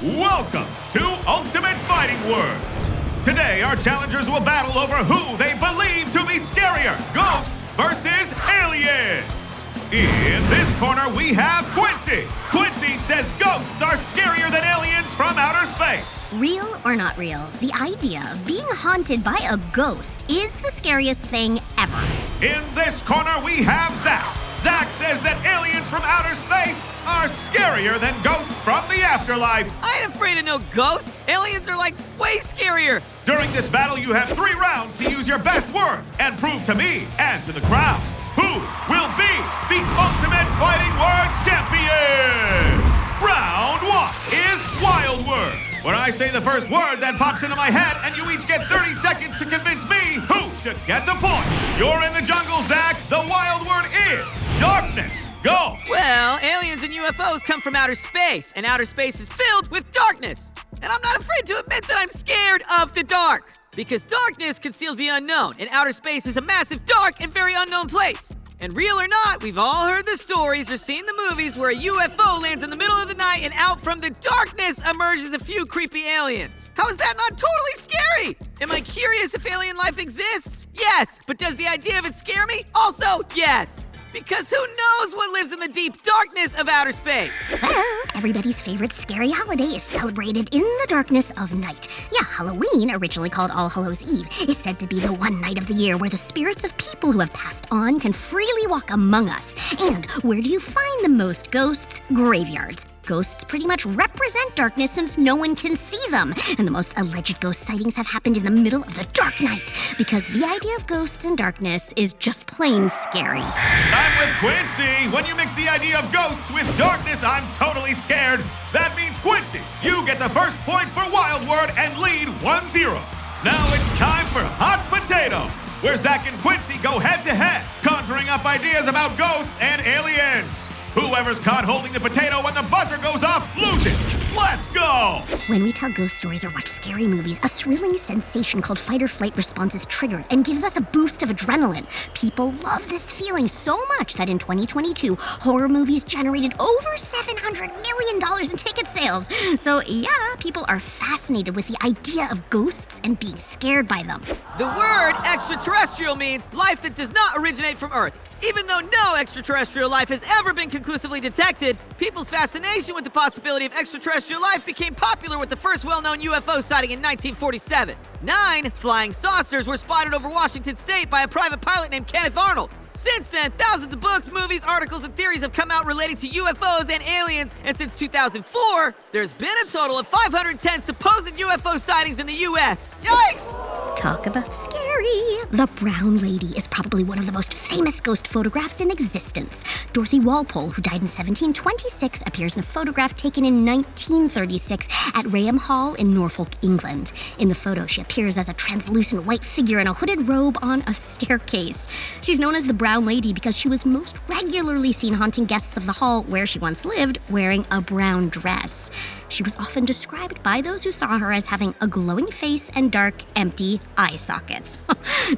Welcome to Ultimate Fighting Words. Today, our challengers will battle over who they believe to be scarier, ghosts versus aliens. In this corner, we have Quincy. Quincy says ghosts are scarier than aliens from outer space. Real or not real, the idea of being haunted by a ghost is the scariest thing ever. In this corner, we have Zach. Zach says that aliens from outer space are scarier than ghosts from the afterlife. I ain't afraid of no ghost. Aliens are like way scarier. During this battle, you have 3 rounds to use your best words and prove to me and to the crowd who will be the Ultimate Fighting Words Champion. Round 1 is Wild Word. When I say the first word, that pops into my head, and you each get 30 seconds to convince me who should get the point. You're in the jungle, Zach. The wild word is darkness. Go. Well, aliens and UFOs come from outer space, and outer space is filled with darkness. And I'm not afraid to admit that I'm scared of the dark. Because darkness conceals the unknown, and outer space is a massive, dark, and very unknown place. And real or not, we've all heard the stories or seen the movies where a UFO lands in the middle of the night and out from the darkness emerges a few creepy aliens. How is that not totally scary? Am I curious if alien life exists? Yes. But does the idea of it scare me? Also, yes. Because who knows what lives in the deep darkness of outer space? Well, everybody's favorite scary holiday is celebrated in the darkness of night. Yeah, Halloween, originally called All Hallows Eve, is said to be the one night of the year where the spirits of people who have passed on can freely walk among us. And where do you find the most ghosts? Graveyards. Ghosts pretty much represent darkness since no one can see them. And the most alleged ghost sightings have happened in the middle of the dark night. Because the idea of ghosts and darkness is just plain scary. I'm with Quincy. When you mix the idea of ghosts with darkness, I'm totally scared. That means, Quincy, you get the first point for Wild Word and lead 1-0. Now it's time for Hot Potato, where Zach and Quincy go head-to-head, conjuring up ideas about ghosts and aliens. Whoever's caught holding the potato when the buzzer goes off loses. Let's go! When we tell ghost stories or watch scary movies, a thrilling sensation called fight-or-flight response is triggered and gives us a boost of adrenaline. People love this feeling so much that in 2022, horror movies generated over $700 million in ticket sales. So yeah, people are fascinated with the idea of ghosts and being scared by them. The word extraterrestrial means life that does not originate from Earth. Even though no extraterrestrial life has ever been conclusively detected, people's fascination with the possibility of extraterrestrial life became popular with the first well-known UFO sighting in 1947. 9 flying saucers were spotted over Washington State by a private pilot named Kenneth Arnold. Since then, thousands of books, movies, articles, and theories have come out relating to UFOs and aliens, and since 2004, there's been a total of 510 supposed UFO sightings in the US. Yikes! Talk about scary. The Brown Lady is probably one of the most famous ghost photographs in existence. Dorothy Walpole, who died in 1726, appears in a photograph taken in 1936 at Raham Hall in Norfolk, England. In the photo, she appears as a translucent white figure in a hooded robe on a staircase. She's known as the Brown Lady because she was most regularly seen haunting guests of the hall where she once lived, wearing a brown dress. She was often described by those who saw her as having a glowing face and dark, empty eye sockets.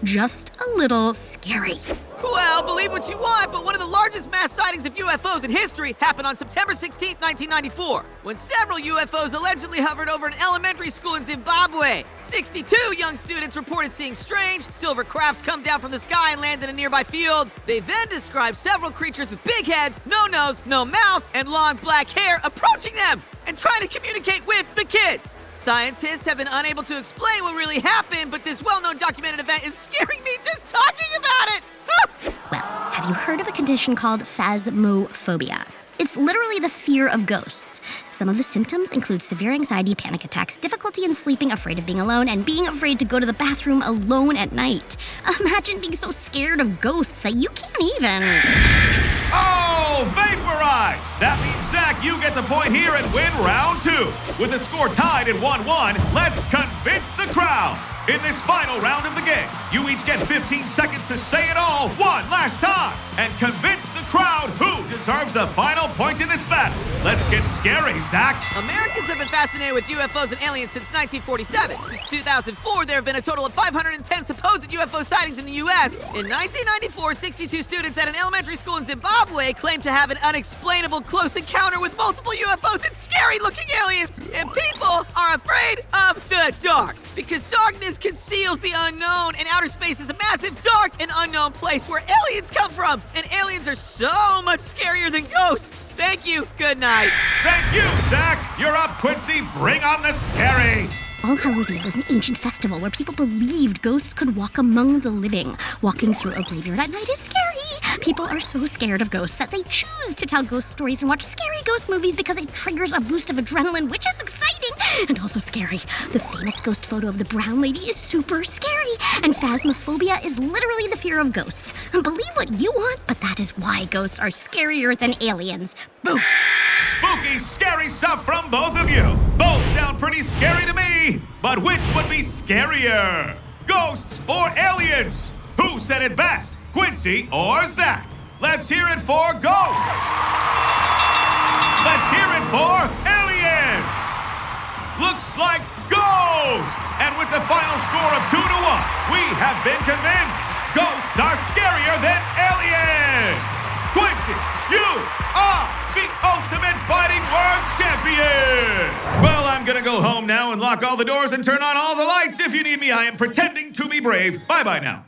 Just a little scary. Well, believe what you want, but one of the largest mass sightings of UFOs in history happened on September 16, 1994, when several UFOs allegedly hovered over an elementary school in Zimbabwe. 62 young students reported seeing strange, silver crafts come down from the sky and land in a nearby field. They then described several creatures with big heads, no nose, no mouth, and long black hair approaching them and trying to communicate with the kids. Scientists have been unable to explain what really happened, but this well-known documented event is scaring me just talking about it. Well, have you heard of a condition called phasmophobia? It's literally the fear of ghosts. Some of the symptoms include severe anxiety, panic attacks, difficulty in sleeping, afraid of being alone, and being afraid to go to the bathroom alone at night. Imagine being so scared of ghosts that you can't even... Oh, vaporized! That means, Zach, you get the point here and win round 2. With the score tied at 1-1, let's convince the crowd. In this final round of the game, you each get 15 seconds to say it all one last time and convince the crowd who deserves the final point in this battle. Let's get scary, Zach. Americans have been fascinated with UFOs and aliens since 1947. Since 2004, there have been a total of 510 supposed UFO sightings in the U.S. In 1994, 62 students at an elementary school in Zimbabwe claimed to have an unexplainable close encounter with multiple UFOs and scary-looking aliens. And people are afraid of the dark because darkness conceals the unknown, and outer space is a massive, dark, and unknown place where aliens come from. And aliens are so much scarier than ghosts. Thank you. Good night. Thank you, Zach. You're up, Quincy. Bring on the scary. All Hallows Eve was an ancient festival where people believed ghosts could walk among the living. Walking through a graveyard at night is scary. People are so scared of ghosts that they choose to tell ghost stories and watch scary ghost movies because it triggers a boost of adrenaline, which is exciting and also scary. The famous ghost photo of the brown lady is super scary, and phasmophobia is literally the fear of ghosts. Believe what you want, but that is why ghosts are scarier than aliens. Boom! Spooky, scary stuff from both of you. Both sound pretty scary to me. But which would be scarier? Ghosts or aliens? Who said it best? Quincy or Zach? Let's hear it for ghosts. Let's hear it for aliens. Looks like ghosts. And with the final score of 2-1, we have been convinced ghosts are scarier than aliens. Quincy, you are the ultimate fighting words champion! Well, I'm gonna go home now and lock all the doors and turn on all the lights. If you need me, I am pretending to be brave. Bye-bye now.